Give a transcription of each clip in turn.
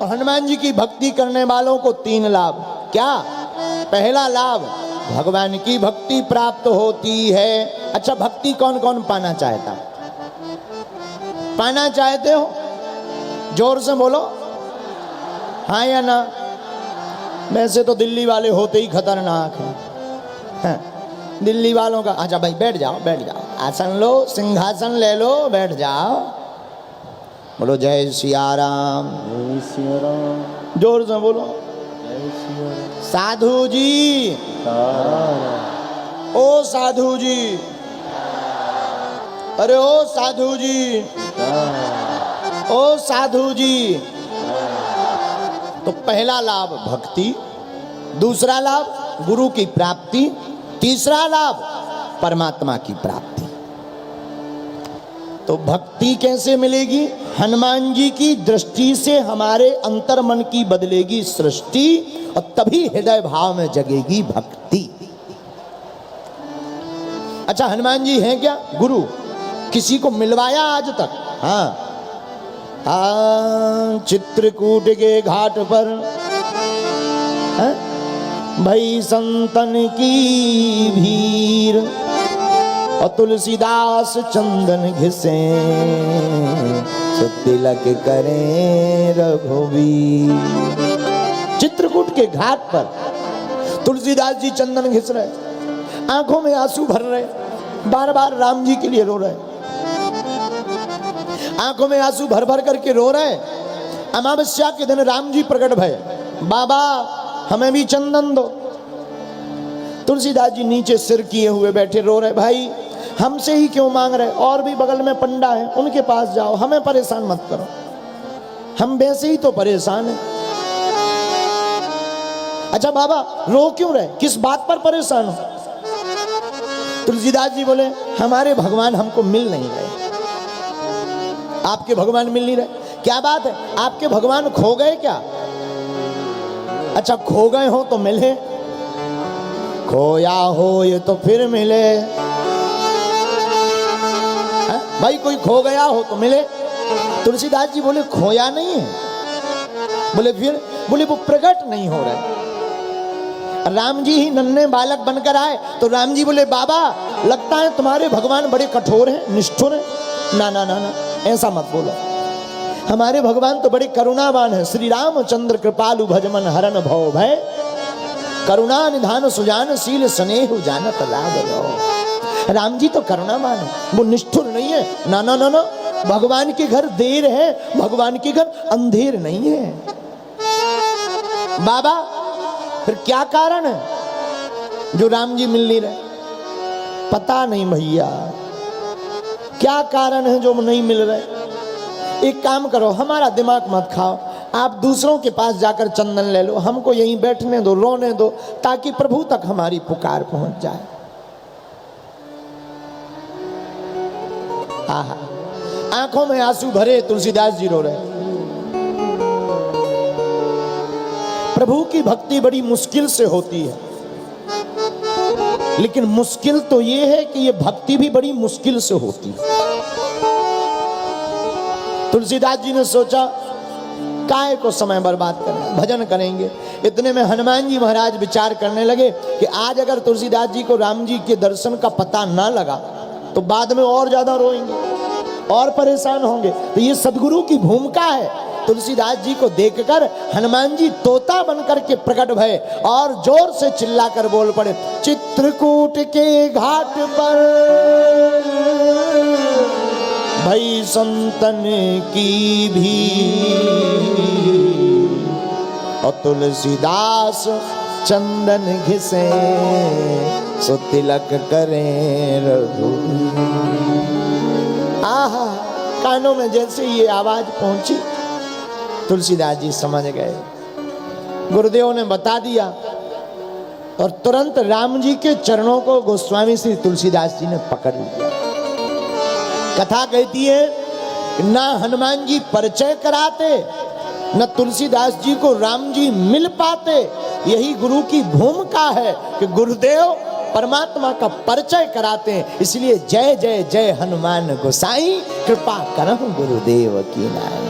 और हनुमान जी की भक्ति करने वालों को 3 लाभ। क्या? पहला लाभ, भगवान की भक्ति प्राप्त होती है। अच्छा, भक्ति कौन कौन पाना चाहता? पाना चाहते हो? जोर से बोलो, हाँ या ना। वैसे तो दिल्ली वाले होते ही खतरनाक हैं। दिल्ली वालों का, अच्छा भाई बैठ जाओ, बैठ जाओ, आसन लो, सिंहासन ले लो, बैठ जाओ। बोलो जय सिया राम। जय सिया राम। जोर से बोलो। जय सिया राम। साधु जी, ओ साधु जी, अरे ओ साधु जी, ओ साधु जी। तो पहला लाभ भक्ति, दूसरा लाभ गुरु की प्राप्ति, तीसरा लाभ परमात्मा की प्राप्ति। तो भक्ति कैसे मिलेगी? हनुमान जी की दृष्टि से हमारे अंतर मन की बदलेगी सृष्टि, और तभी हृदय भाव में जगेगी भक्ति। अच्छा, हनुमान जी हैं क्या? गुरु। किसी को मिलवाया आज तक? हाँ, चित्रकूट के घाट पर भई संतन की भीड़, और तुलसीदास चंदन घिसे, सो तिलक करें रघुवीर। चित्रकूट के घाट पर तुलसीदास जी चंदन घिस रहे, आंखों में आंसू भर रहे, बार बार राम जी के लिए रो रहे, आंखों में आंसू भर भर करके रो रहे। अमावस्या के दिन राम जी प्रकट भय, बाबा हमें भी चंदन दो। तुलसीदास जी नीचे सिर किए हुए बैठे रो रहे, भाई हमसे ही क्यों मांग रहे, और भी बगल में पंडा है उनके पास जाओ, हमें परेशान मत करो, हम वैसे ही तो परेशान हैं। अच्छा बाबा रो क्यों रहे, किस बात पर परेशान हो? तुलसीदास जी बोले, हमारे भगवान हमको मिल नहीं रहे। आपके भगवान मिल नहीं रहे? क्या बात है, आपके भगवान खो गए क्या? अच्छा खो गए हो तो मिले, खोया हो ये तो फिर मिले। भाई कोई खो गया हो तो मिले। तुलसीदास जी बोले खोया नहीं है। बोले फिर? बोले वो प्रकट नहीं हो रहे। राम जी ही नन्हे बालक बनकर आए तो राम जी बोले, बाबा लगता है तुम्हारे भगवान बड़े कठोर हैं, निष्ठुर हैं। ना ना ना ना, ऐसा मत बोलो, हमारे भगवान तो बड़े करुणावान है। श्री रामचंद्र कृपालु भजमन हरन भव भय, करुणा निधान सुजान शील स्नेह जानत लाभ लो। राम जी तो करुणावान है, वो निष्ठुर नहीं है। ना ना ना ना, भगवान के घर देर है, भगवान के घर अंधेर नहीं है। बाबा फिर क्या कारण है जो राम जी मिल नहीं रहे? पता नहीं भैया, क्या कारण है जो नहीं मिल रहे। एक काम करो, हमारा दिमाग मत खाओ, आप दूसरों के पास जाकर चंदन ले लो, हमको यहीं बैठने दो, रोने दो, ताकि प्रभु तक हमारी पुकार पहुंच जाए। आहा, आंखों में आंसू भरे तुलसीदास जी रो रहे। प्रभु की भक्ति बड़ी मुश्किल से होती है, लेकिन मुश्किल तो ये है कि ये भक्ति भी बड़ी मुश्किल से होती है। तुलसीदास जी ने सोचा काय को समय बर्बाद करें, भजन करेंगे। इतने में हनुमान जी महाराज विचार करने लगे कि आज अगर तुलसीदास जी को राम जी के दर्शन का पता ना लगा तो बाद में और ज्यादा रोएंगे और परेशान होंगे। तो ये सदगुरु की भूमिका है। तुलसीदास जी को देखकर हनुमान जी तोता बनकर के प्रकट भये और जोर से चिल्लाकर बोल पड़े, चित्रकूट के घाट पर भई संतन की भीड़, और तुलसीदास चंदन घिसे, सो तिलक करें रघुवीर। आहा, कानों में जैसे ये आवाज पहुंची, तुलसीदास जी समझ गए, गुरुदेव ने बता दिया, और तुरंत राम जी के चरणों को गोस्वामी श्री तुलसीदास जी ने पकड़ लिया। कथा कहती है ना हनुमान जी परिचय कराते, न तुलसीदास जी को राम जी मिल पाते। यही गुरु की भूमिका है कि गुरुदेव परमात्मा का परिचय कराते हैं। इसलिए जय जय जय हनुमान गोसाई, कृपा करहु गुरुदेव की नाई।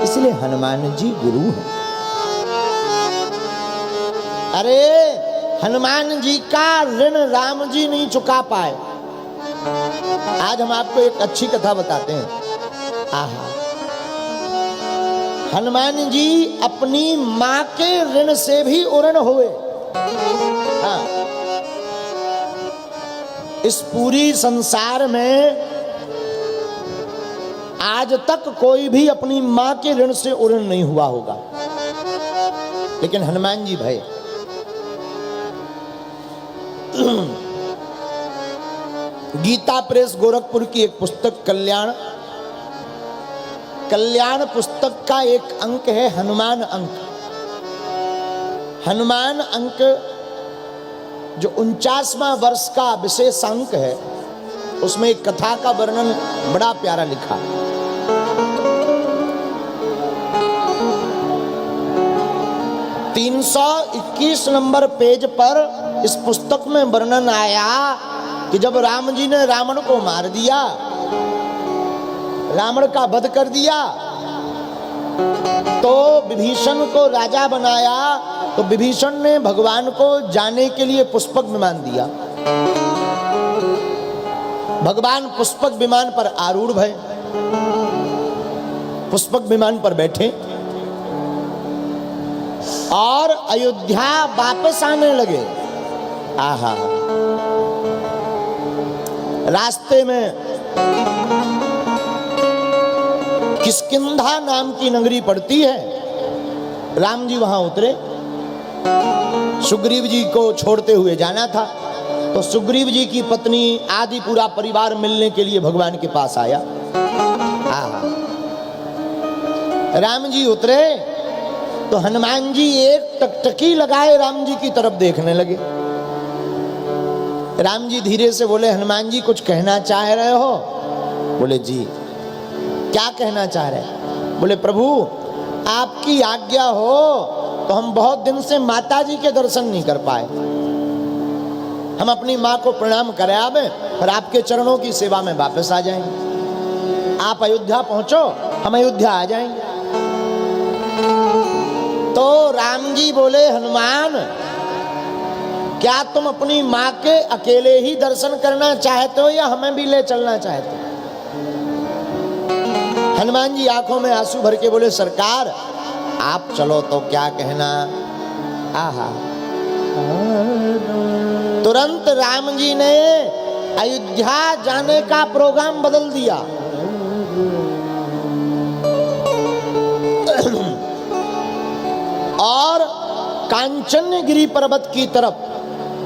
इसलिए हनुमान जी गुरु हैं। अरे हनुमान जी का ऋण राम जी नहीं चुका पाए। आज हम आपको एक अच्छी कथा बताते हैं। आहा, हनुमान जी अपनी मां के ऋण से भी उऋण हुए। हाँ, इस पूरी संसार में आज तक कोई भी अपनी मां के ऋण से उऋण नहीं हुआ होगा, लेकिन हनुमान जी भय। गीता प्रेस गोरखपुर की एक पुस्तक कल्याण पुस्तक का एक अंक है हनुमान अंक। हनुमान अंक जो 49वां वर्ष का विशेष अंक है, उसमें एक कथा का वर्णन बड़ा प्यारा लिखा। 321 नंबर पेज पर इस पुस्तक में वर्णन आया कि जब राम जी ने रावण को मार दिया, रावण का वध कर दिया, तो विभीषण को राजा बनाया। तो विभीषण ने भगवान को जाने के लिए पुष्पक विमान दिया। भगवान पुष्पक विमान पर आरूढ़ भय, पुष्पक विमान पर बैठे और अयोध्या वापस आने लगे। आहा, रास्ते में किष्किंधा नाम की नगरी पड़ती है। राम जी वहां उतरे, सुग्रीव जी को छोड़ते हुए जाना था। तो सुग्रीव जी की पत्नी आदि पूरा परिवार मिलने के लिए भगवान के पास आया। आहा, राम जी उतरे तो हनुमान जी एक टकटकी लगाए राम जी की तरफ देखने लगे। राम जी धीरे से बोले, हनुमान जी कुछ कहना चाह रहे हो? बोले जी। क्या कहना चाह रहे? बोले प्रभु आपकी आज्ञा हो तो हम बहुत दिन से माता जी के दर्शन नहीं कर पाए। हम अपनी माँ को प्रणाम करें और आपके चरणों की सेवा में वापस आ जाएंगे। आप अयोध्या पहुंचो, हम अयोध्या आ जाएंगे। तो राम जी बोले, हनुमान क्या तुम अपनी माँ के अकेले ही दर्शन करना चाहते हो या हमें भी ले चलना चाहते हो? हनुमान जी आंखों में आंसू भर के बोले, सरकार आप चलो तो क्या कहना। आहा, तुरंत राम जी ने अयोध्या जाने का प्रोग्राम बदल दिया। और कांचनगिरी पर्वत की तरफ,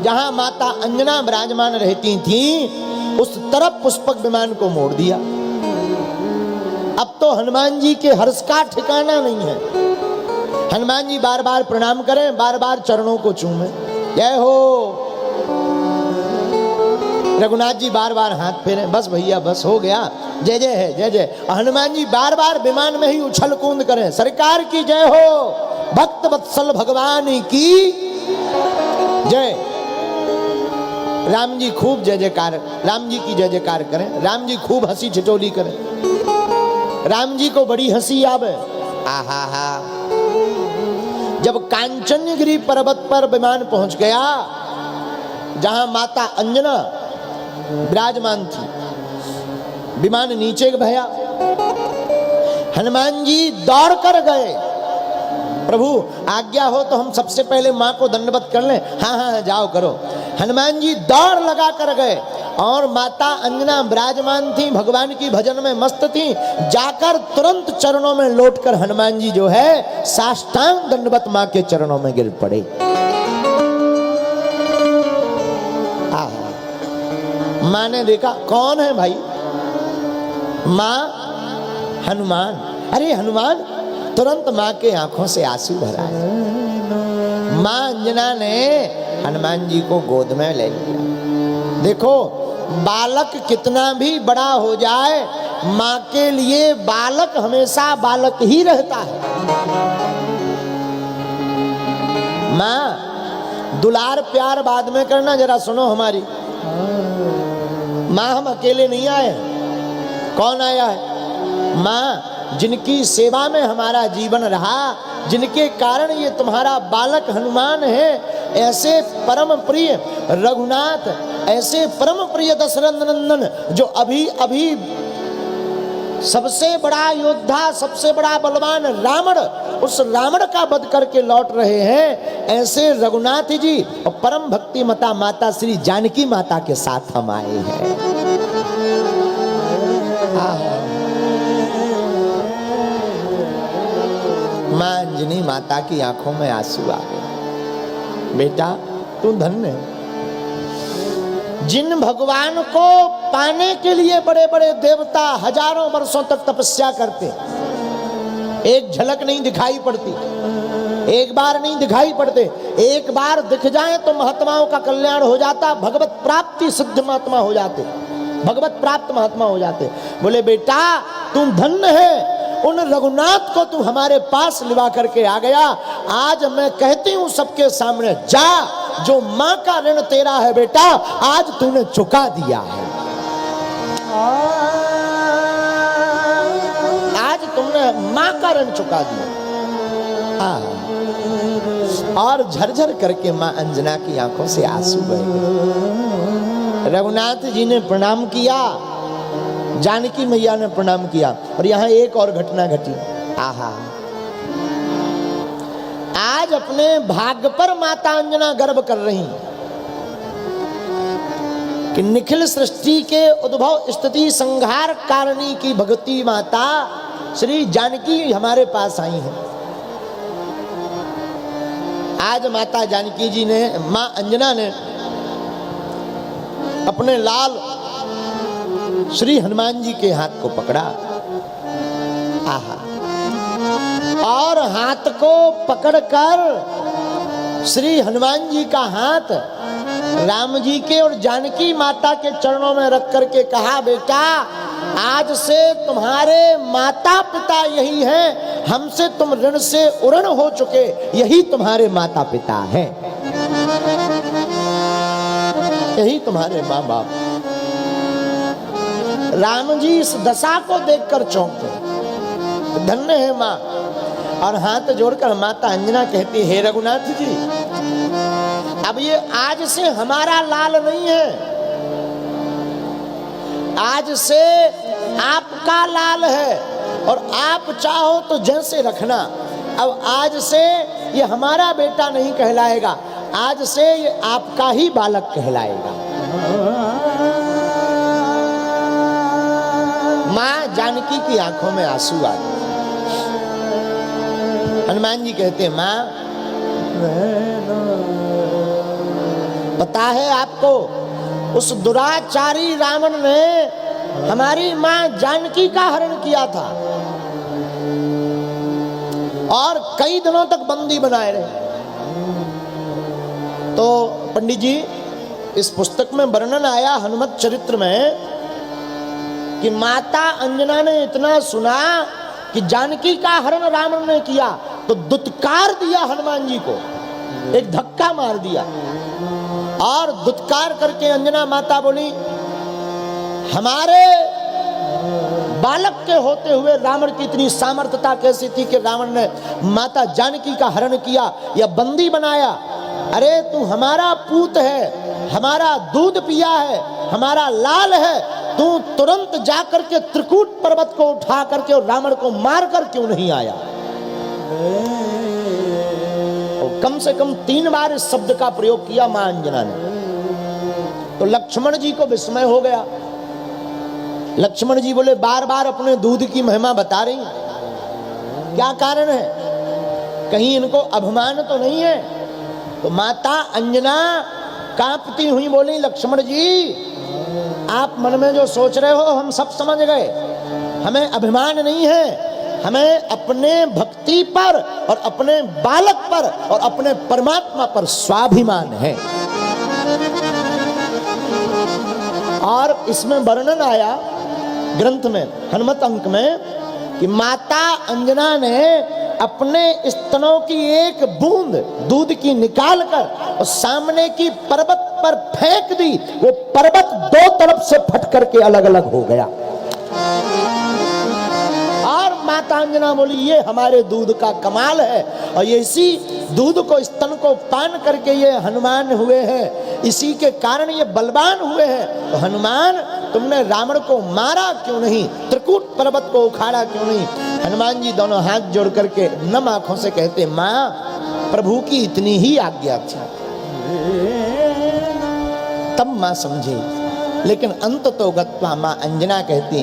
जहां माता अंजना विराजमान रहती थी, उस तरफ पुष्पक विमान को मोड़ दिया। अब तो हनुमान जी के हर्ष का ठिकाना नहीं है। हनुमान जी बार बार प्रणाम करें, बार बार चरणों को चूमें, जय हो। रघुनाथ जी बार बार हाथ फेरें, बस भैया बस हो गया, जय जय है, जय जय। हनुमान जी बार बार विमान में ही उछल कूद करें, सरकार की जय हो, भक्त वत्सल भगवान की जय। राम जी खूब जय जयकार, राम जी की जय जयकार करें। राम जी खूब हंसी ठिठोली करें। राम जी को बड़ी हंसी आवे। आहा हा। जब कांचनगिरी पर्वत पर विमान पहुंच गया, जहां माता अंजना विराजमान थी, विमान नीचे भया। हनुमान जी दौड़ कर गए, प्रभु आज्ञा हो तो हम सबसे पहले माँ को दंडवत कर लें। हाँ हाँ जाओ करो। हनुमान जी दौड़ लगा कर गए और माता अंजना विराजमान थी, भगवान की भजन में मस्त थी। जाकर तुरंत चरणों में लौटकर हनुमान जी जो है साष्टांग दंडवत माँ के चरणों में गिर पड़े। माँ ने देखा कौन है भाई? माँ हनुमान। अरे हनुमान, तुरंत माँ के आंखों से आंसू भर आए। माँ अंजना ने हनुमान जी को गोद में ले लिया। देखो बालक कितना भी बड़ा हो जाए, माँ के लिए बालक हमेशा बालक ही रहता है। माँ दुलार प्यार बाद में करना, जरा सुनो हमारी। माँ हम अकेले नहीं आए, कौन आया है? माँ जिनकी सेवा में हमारा जीवन रहा, जिनके कारण ये तुम्हारा बालक हनुमान है, ऐसे परम प्रिय रघुनाथ, ऐसे परम प्रिय दशरथ नंदन जो अभी अभी सबसे बड़ा योद्धा, सबसे बड़ा बलवान रावण, उस रावण का वध करके लौट रहे हैं, ऐसे रघुनाथ जी और परम भक्ति मता माता श्री जानकी माता के साथ हम आए हैं। मां अंजनी माता की आंखों में आंसू आ गए। बेटा तू धन्य है। जिन भगवान को पाने के लिए बड़े बड़े देवता हजारों वर्षों तक तपस्या करते, एक झलक नहीं दिखाई पड़ती, एक बार नहीं दिखाई पड़ते, एक बार दिख जाए तो महात्माओं का कल्याण हो जाता, भगवत प्राप्ति सिद्ध महात्मा हो जाते, भगवत प्राप्त महात्मा हो जाते। बोले बेटा तुम धन्य है, उन रघुनाथ को तू हमारे पास लिवा करके आ गया। आज मैं कहती हूं सबके सामने, जा, जो मां का ऋण तेरा है बेटा आज तूने चुका दिया है। आज तुमने मां का ऋण चुका दिया। और झरझर करके मां अंजना की आंखों से आंसू बह गए। रघुनाथ जी ने प्रणाम किया, जानकी मैया ने प्रणाम किया। और यहां एक और घटना घटी। आहा, आज अपने भाग्य पर माता अंजना गर्व कर रही कि निखिल सृष्टि के उद्भव स्थिति संहार कारिणी की भगवती माता श्री जानकी हमारे पास आई है। आज माता जानकी जी ने, मां अंजना ने अपने लाल श्री हनुमान जी के हाथ को पकड़ा। आहा, और हाथ को पकड़कर श्री हनुमान जी का हाथ राम जी के और जानकी माता के चरणों में रख करके कहा, बेटा आज से तुम्हारे माता पिता यही हैं, हमसे तुम ऋण से उऋण हो चुके, यही तुम्हारे माता पिता हैं, यही तुम्हारे माँ बाप। राम जी इस दशा को देखकर चौंके, धन्य है माँ। और हाथ जोड़कर माता अंजना कहती, हे रघुनाथ जी, अब ये आज से हमारा लाल नहीं है, आज से आपका लाल है, और आप चाहो तो जैसे रखना। अब आज से ये हमारा बेटा नहीं कहलाएगा, आज से ये आपका ही बालक कहलाएगा। मां जानकी की आंखों में आंसू आ गए। हनुमान जी कहते हैं, मां पता है आपको, उस दुराचारी रावण ने हमारी मां जानकी का हरण किया था और कई दिनों तक बंदी बनाए रहे। तो पंडित जी, इस पुस्तक में वर्णन आया हनुमत चरित्र में कि माता अंजना ने इतना सुना कि जानकी का हरण रावण ने किया तो दुत्कार दिया हनुमान जी को, एक धक्का मार दिया। और दुत्कार करके अंजना माता बोली, हमारे बालक के होते हुए रावण की इतनी सामर्थ्यता कैसी थी कि रावण ने माता जानकी का हरण किया या बंदी बनाया। अरे तू हमारा पूत है, हमारा दूध पिया है, हमारा लाल है, तू तुरंत जाकर के त्रिकूट पर्वत को उठा करके और रावण को मार कर क्यों नहीं आया? और कम से कम 3 बार इस शब्द का प्रयोग किया मां अंजना ने। तो लक्ष्मण जी को विस्मय हो गया। लक्ष्मण जी बोले, बार बार अपने दूध की महिमा बता रही, क्या कारण है? कहीं इनको अभिमान तो नहीं है? तो माता अंजना कांपती हुई बोली, लक्ष्मण जी आप मन में जो सोच रहे हो हम सब समझ गए, हमें अभिमान नहीं है, हमें अपने भक्ति पर और अपने बालक पर और अपने परमात्मा पर स्वाभिमान है। और इसमें वर्णन आया ग्रंथ में, हनुमत अंक में, कि माता अंजना ने अपने स्तनों की एक बूंद दूध की निकाल कर और सामने की पर्वत पर फेंक दी। वो पर्वत 2 तरफ से फट करके अलग अलग हो गया। और माता माता अंजना बोली ये हमारे दूध का कमाल है, और ये इसी दूध को, स्तन को पान करके ये हनुमान हुए हैं, इसी के कारण ये बलवान हुए हैं। तो हनुमान तुमने रावण को मारा क्यों नहीं, त्रिकूट पर्वत को उखाड़ा क्यों नहीं? हनुमान जी दोनों हाथ जोड़ करके नम आंखों से कहते, माँ प्रभु की इतनी ही आज्ञा थी। तब माँ समझी, लेकिन अंत तो गत्वा माँ अंजना कहती,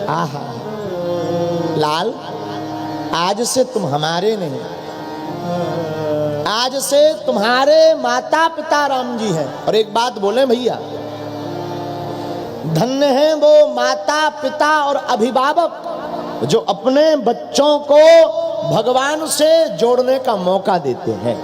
आहा लाल आज से तुम हमारे नहीं, आज से तुम्हारे माता पिता राम जी हैं। और एक बात बोले भैया, धन्य हैं वो माता पिता और अभिभावक जो अपने बच्चों को भगवान से जोड़ने का मौका देते हैं।